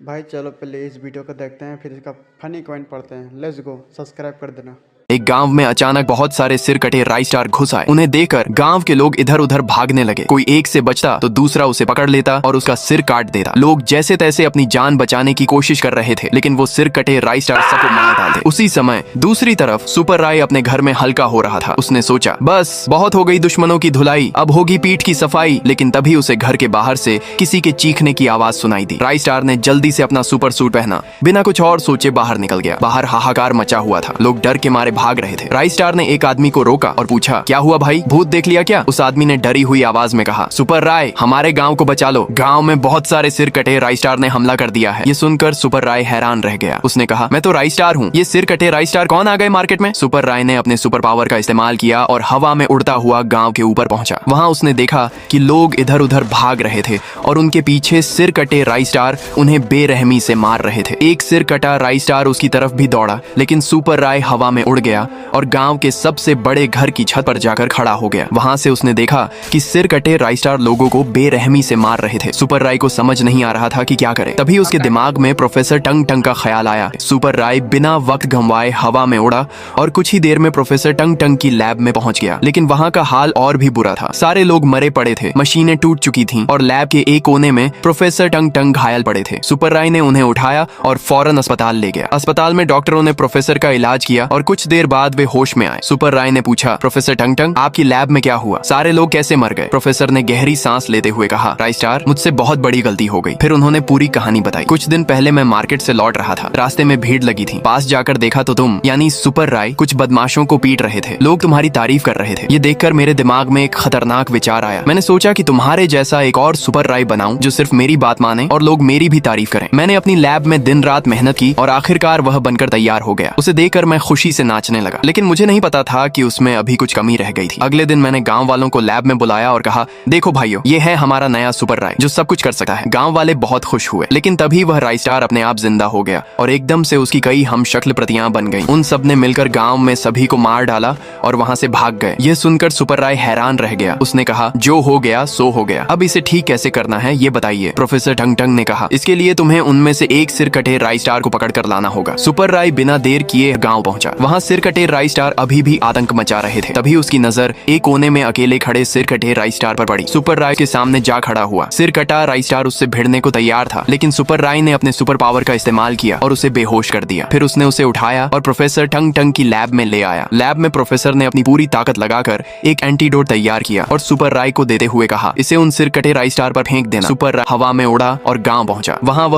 भाई चलो पहले इस वीडियो को देखते हैं, फिर इसका फनी कमेंट पढ़ते हैं। लेट्स गो, सब्सक्राइब कर देना। एक गांव में अचानक बहुत सारे सिर कटे राइस स्टार घुस आए। उन्हें देखकर गांव के लोग इधर उधर भागने लगे। कोई एक से बचता तो दूसरा उसे पकड़ लेता और उसका सिर काट देता। लोग जैसे तैसे अपनी जान बचाने की कोशिश कर रहे थे, लेकिन वो सिर कटे राइस स्टार सबको मार डालते। उसी समय दूसरी तरफ सुपर राय अपने घर में हल्का हो रहा था। उसने सोचा बस बहुत हो गई दुश्मनों की धुलाई, अब होगी पीठ की सफाई। लेकिन तभी उसे घर के बाहर से किसी के चीखने की आवाज सुनाई दी। राइस स्टार ने जल्दी से अपना सुपर सूट पहना, बिना कुछ और सोचे बाहर निकल गया। बाहर हाहाकार मचा हुआ था, लोग डर के मारे भाग रहे थे। राइस स्टार ने एक आदमी को रोका और पूछा, क्या हुआ भाई, भूत देख लिया क्या? उस आदमी ने डरी हुई आवाज में कहा, सुपर राय हमारे गांव को बचा लो, गांव में बहुत सारे सिर कटे राइस स्टार ने हमला कर दिया है। ये सुनकर सुपर राय हैरान रह गया। उसने कहा, मैं तो राइस स्टार हूँ, ये सिर कटे राइस स्टार कौन आ गए मार्केट में? सुपर राय ने अपने सुपर पावर का इस्तेमाल किया और हवा में उड़ता हुआ गांव के ऊपर पहुंचा। वहां उसने देखा कि लोग इधर उधर भाग रहे थे और उनके पीछे सिर कटे राइस स्टार उन्हें बेरहमी से मार रहे थे। एक सिर कटा राइस स्टार उसकी तरफ भी दौड़ा, लेकिन सुपर राय हवा में उड़ गया और गांव के सबसे बड़े घर की छत पर जाकर खड़ा हो गया। वहां से उसने देखा कि सिर कटे राइस स्टार लोगों को बेरहमी से मार रहे थे। सुपर राय को समझ नहीं आ रहा था कि क्या करे। तभी उसके दिमाग में प्रोफेसर टंग टंग का ख्याल आया। सुपर राय बिना वक्त गंवाए हवा में उड़ा और कुछ ही देर में प्रोफेसर टंग टंग की लैब में पहुंच गया। लेकिन वहां का हाल और भी बुरा था। सारे लोग मरे पड़े थे, मशीनें टूट चुकी थीं और लैब के एक कोने में प्रोफेसर टंग टंग घायल पड़े थे। सुपर राय ने उन्हें उठाया और फौरन अस्पताल ले गया। अस्पताल में डॉक्टरों ने प्रोफेसर का इलाज किया और कुछ देर बाद वे होश में आए। सुपर राय ने पूछा, प्रोफेसर टंग टंग आपकी लैब में क्या हुआ? सारे लोग कैसे मर गए? प्रोफेसर ने गहरी सांस लेते हुए कहा, राइस स्टार मुझसे बहुत बड़ी गलती हो गई। फिर उन्होंने पूरी कहानी बताई। कुछ दिन पहले मैं मार्केट से लौट रहा था, रास्ते में भीड़ लगी थी। पास जाकर देखा तो तुम यानी सुपर राय कुछ बदमाशों को पीट रहे थे। लोग तुम्हारी तारीफ कर रहे थे। ये देखकर मेरे दिमाग में एक खतरनाक विचार आया। मैंने सोचा कि तुम्हारे जैसा एक और सुपर राय बनाऊं जो सिर्फ मेरी बात माने और लोग मेरी भी तारीफ करें। मैंने अपनी लैब में दिन रात मेहनत की और आखिरकार वह बनकर तैयार हो गया। उसे देखकर मैं खुशी से नाचने लगा, लेकिन मुझे नहीं पता था कि उसमें अभी कुछ कमी रह गई थी। अगले दिन मैंने गांव वालों को लैब में बुलाया और कहा, देखो भाइयों, ये है हमारा नया सुपर राय जो सब कुछ कर सकता है। गांव वाले बहुत खुश हुए, लेकिन तभी वह राइस स्टार अपने आप जिंदा हो गया और एकदम से उसकी कई हमशक्ल प्रतियां बन गईं। उन सब ने मिलकर गांव में सभी को मार डाला और वहां से भाग गए। यह सुनकर सुपर राय हैरान रह गया। उसने कहा, जो हो गया सो हो गया, अब इसे ठीक कैसे करना है ये बताइए। प्रोफेसर टंग टंग ने कहा, इसके लिए तुम्हें उनमें से एक सिर कटे राइस स्टार को पकड़ कर लाना होगा। सुपर राय बिना देर किए गाँव पहुंचा। वहाँ सिर कटे राइस स्टार अभी भी आतंक मचा रहे थे। तभी उसकी नजर एक कोने में अकेले खड़े सिर कटे राइस स्टार पर पड़ी। सुपर राय के सामने जा खड़ा हुआ। सिर कटा राइस स्टार उससे भिड़ने को तैयार था, लेकिन सुपर राय ने अपने सुपर पावर का इस्तेमाल किया और उसे बेहोश कर दिया। फिर उसने उसे उठाया और प्रोफेसर टंग टंग की लैब में ले आया। लैब में प्रोफेसर ने अपनी पूरी ताकत लगाकर एक एंटीडोट तैयार किया और सुपर राय को देते हुए कहा, इसे उन सिर कटे राइस स्टार पर फेंक देना। सुपर राय हवा में उड़ा और गांव पहुंचा। वहां वह